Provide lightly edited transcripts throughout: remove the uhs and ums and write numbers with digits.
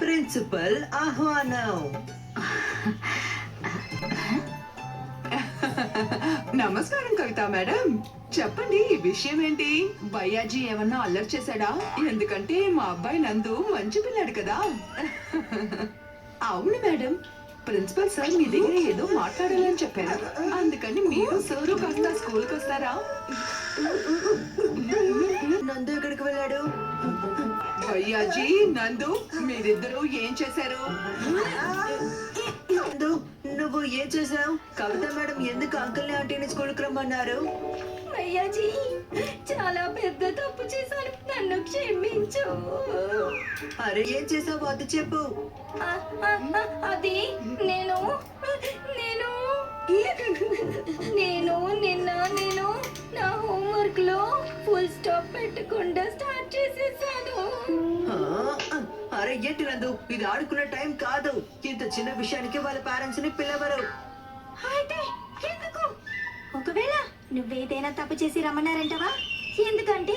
Principal ఆహ్వానం. నమస్కారం కవిత madam. చెప్పండి, ఈ విషయం ఏంటి? భయ్యాజీ ఏమన్నా అల్లరి చేశాడా? ఎందుకంటే మా అబ్బాయి నందు మంచి పిల్లాడు కదా. అవును మేడం, ప్రిన్సిపల్ సార్ మీ దగ్గర ఏదో మాట్లాడాలని చెప్పారు. అందుకని మీరు సారు కాస్త స్కూల్కి వస్తారా? నందు ఎక్కడికి వెళ్ళాడు? భయ్యాజీ, నందు మీరిద్దరూ ఏం చేశారు? నందు, నువ్వు ఏం చేసావు? కవిత మేడం ఎందుకు అంకుల్ని ఆంటీని స్కూల్కి రమ్మన్నారు? భయ్యాజీ, చాలా పెద్ద తప్పు చేశాను, నన్ను క్షమించు. అరే ఏం చేసావు అది చెప్పు. అది నేను నేను నేను నిన్న నా హోంవర్క్ లో ఫుల్ స్టాప్ పెట్టకుండా స్టార్ట్ చేసేసాను. అరే ఏంటి నందు, ఇది ఆడుకునే టైం కాదు. ఇంత చిన్న విషయానికి వాళ్ళ పేరెంట్స్ ని పిలవరు. అయితే ఎందుకు? ఒకవేళ నువ్వేదైనా తప్పు చేసి రమ్మన్నారంటవా? ఎందుకంటే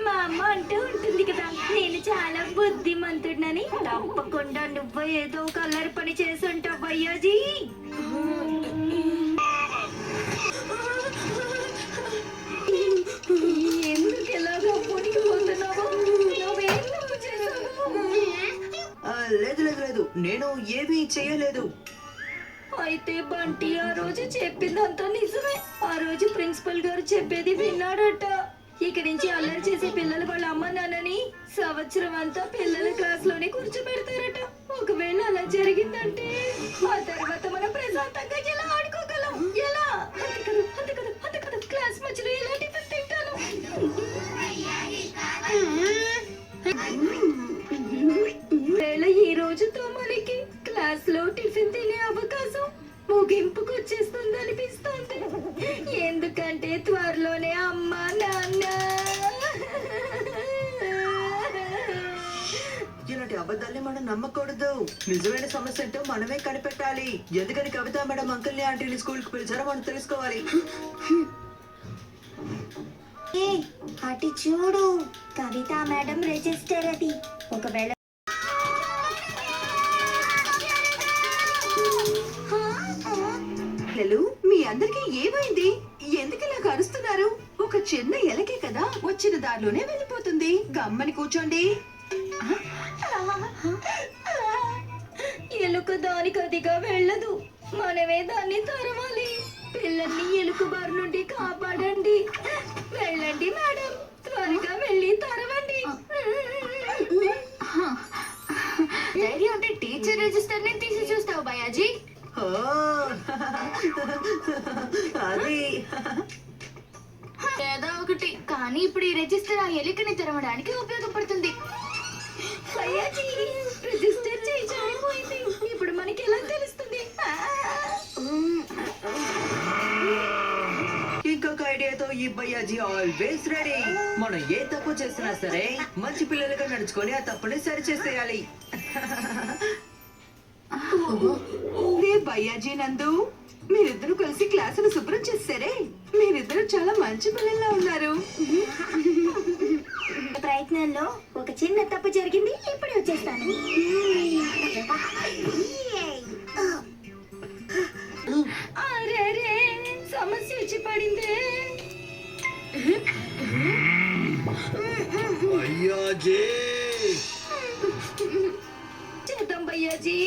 మా అమ్మ అంటూ ఉంటుంది కదా, నేను చాలా బుద్ధిమంతుడినని. తప్పకుండా నువ్వు ఏదో ఒక అల్లరి పని చేసుంటావు భయ్యాజీ. ఎందుకు ఎలాగో మునిగిపోతున్నావు? నువ్వేం తప్పు చేసావు? లేదు లేదు లేదు, నేను ఏమీ చేయలేదు. అయితే బంటి ఆ రోజు చెప్పిందంతా నిజమే. ఆ రోజు ప్రిన్సిపల్ గారు చెప్పేది విన్నాడట. ఇక నుంచి అల్లరి చేసే పిల్లలు వాళ్ళ అమ్మ నాన్నని సంవత్సరం అంతా పిల్లల క్లాస్ లోనే కూర్చోబెడతారట. ఒకవేళ అలా జరిగిందంటే ఆ తర్వాత మనం ప్రశాంతంగా ఎలా ఆడుకోగలం? ఎలా? అంతే కదా క్లాస్ మధ్యలో ఎలా టిఫిన్ తింటాను? వేళ ఈ రోజుతో మనకి క్లాస్ లో టిఫిన్ తినే అవకాశం ముగింపుకు వచ్చేస్తుంది అనిపిస్తుంది. ఎందుకంటే త్వరలోనే అమ్మ నాన్న ఇలాంటి అబద్ధాన్ని మనం నమ్మకూడదు. నిజమైన సమస్య ఏంటో మనమే కనిపెట్టాలి. ఎందుకని కవిత మేడం అంకుల్ని ఆంటీని స్కూల్ కి పిలిచారో మనం తెలుసుకోవాలి. అటు చూడు, కవిత మేడం రిజిస్టర్ అది. ఒకవేళ మీ అందరికి ఏమైంది? ఎందుకు ఇలా అరుస్తున్నారు? ఒక చిన్న ఎలకే కదా, వచ్చిన దారిలోనే వెళ్ళిపోతుంది. గమ్మని కూర్చోండి. ఎలుక దానికి అదిగా వెళ్ళదు, మనమే దాన్ని తరవాలి. పిల్లల్ని ఎలుక బారి నుండి కాపాడండి. వెళ్ళండి మేడం, త్వరగా వెళ్ళి తరవండి. ధైర్యం అంటే టీచర్ రిజిస్టర్ ని తీసి చూస్తావు భయాజీ? అది ఏదో ఒకటి, కానీ ఇప్పుడు ఈ రిజిస్టర్ ఆ ఎలికని తెరవడానికి ఉపయోగపడుతుంది. రిజిస్టర్ చేయిపోయింది, ఇప్పుడు మనకి ఎలా తెలుస్తుంది? ఇంకొక ఐడియాతో ఈ భయ్యాజీ ఆల్వేస్ రెడీ. మనం ఏ తప్పు చేసినా సరే మంచి పిల్లలుగా నడుచుకొని ఆ తప్పుని సరి చేసేయాలి. భయ్యాజీ, నందు మీరిద్దరు కలిసి క్లాసును శుభ్రం చేస్తారే. మీరిద్దరు చాలా మంచి పిల్లల్లా ఉన్నారు. ప్రయత్నంలో ఒక చిన్న తప్పు జరిగింది, ఇప్పుడే వచ్చేస్తాను. అరే సమస్య వచ్చి పడిందే. చేద్దాం భయ్యాజీ.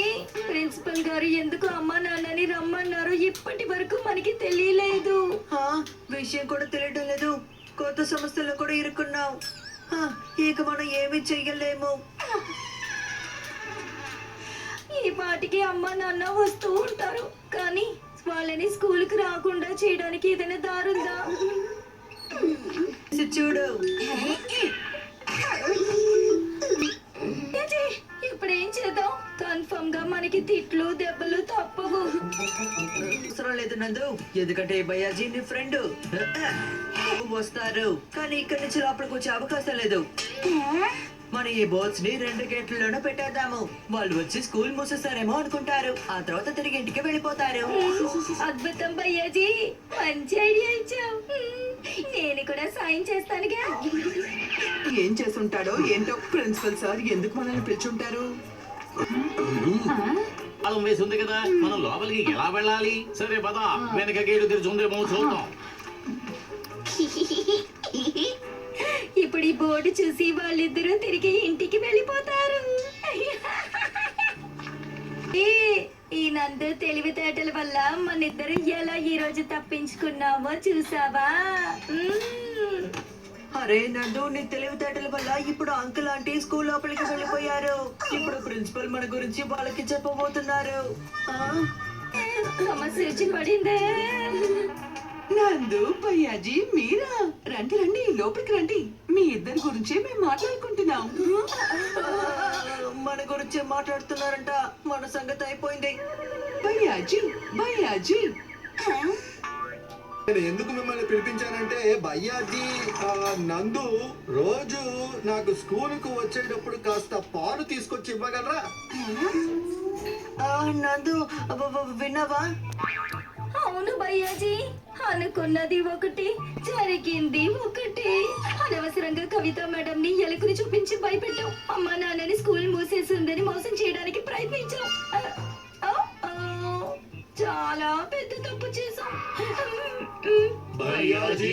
ప్రిన్సిపల్ గారు ఎందుకు అమ్మా నాన్నని రమ్మన్నారు ఇప్పటి వరకు మనకి తెలియలేదు. విషయం కూడా తెలియడం లేదు. కొత్త సమస్యల్లో కూడా ఇరుక్కున్నాం. ఇక మనం ఏమీ చెయ్యలేము. ఈ పాటికి అమ్మా నాన్న వస్తూ ఉంటారు, కానీ వాళ్ళని స్కూల్ కి రాకుండా చేయడానికి ఏదైనా దారుందా? చూడు, ఇప్పుడు ఏం చేద్దాం? కన్ఫర్మ్ గా మనకి తిట్లు దెబ్బలు తప్పవు. అవసరం లేదు నందు, ఎందుకంటే భయ్యాజీ నీ ఫ్రెండ్ వస్తారు. కానీ ఇక్కడి నుంచి లోపలికి వచ్చే అవకాశం లేదు. మన ఈ బోట్స్ ని 2 గేట్లలోనే పెట్టేద్దాము. వాళ్ళు వచ్చి స్కూల్ మూసేస్తారేమో అనుకుంటారు. ఆ తర్వాత తిరిగి ఇంటికి వెళ్ళిపోతారు. అద్భుతం భయ్యాజీ, మంచి ఐడియా ఇచ్చావు. నేను కూడా సాయం చేస్తానుగా. ఏం చేస్తుంటాడో ఏంటో. ప్రిన్సిపల్ సార్ ఎందుకు మనల్ని పిలుచుంటారు? తాళం వేసి ఉంది కదా, మనం లోపలికి ఎలా వెళ్ళాలి? సరే పద, వెనక గేటు తెరిచి ఉందేమో చూద్దాం. ఇప్పుడు ఈ బోర్డు చూసి వాళ్ళిద్దరూ తిరిగి ఇంటికి వెళ్ళిపోతారు. ఈ నందు తెలివితేటల వల్ల మనిద్దరు ఎలా ఈ రోజు తప్పించుకున్నామో చూసావా? అరే నందు, నీ తెలివితేటల వల్ల ఇప్పుడు అంకుల్ ఆంటీ స్కూల్ లోపలికి వెళ్ళిపోయారు. ఇప్పుడు ప్రిన్సిపల్ మన గురించి వాళ్ళకి చెప్పబోతున్నారు. సమస్య వచ్చి పడిందే. నందు భయ్యాజీ మీరా? రండి రండి, లోపలికి రండి. మీ ఇద్దరి గురించే మేము మాట్లాడుకుంటున్నాం. మన గురించి మాట్లాడుతున్నారంట. మన సంగతి అయిపోయింది. భయ్యాజీ భయ్యాజీ నేను ఎందుకు మిమ్మల్ని పిలిపించానంటే భయ్యాజీ, నందు రోజు నాకు స్కూలుకు వచ్చేటప్పుడు కాస్త పాలు తీసుకొచ్చి ఇవ్వగలరా? నందు, విన్నావా? అవును భయ్యాజీ, అనుకున్నది ఒకటి, జరిగింది ఒకటి. అనవసరంగా కవిత మేడం ని ఎలుకని చూపించి భయపెట్టాం. అమ్మా నాన్నని స్కూల్ మూసేసిందని మోసం చేయడానికి ప్రయత్నించాం. చాలా పెద్ద తప్పు చేశాం. భయ్యాజీ!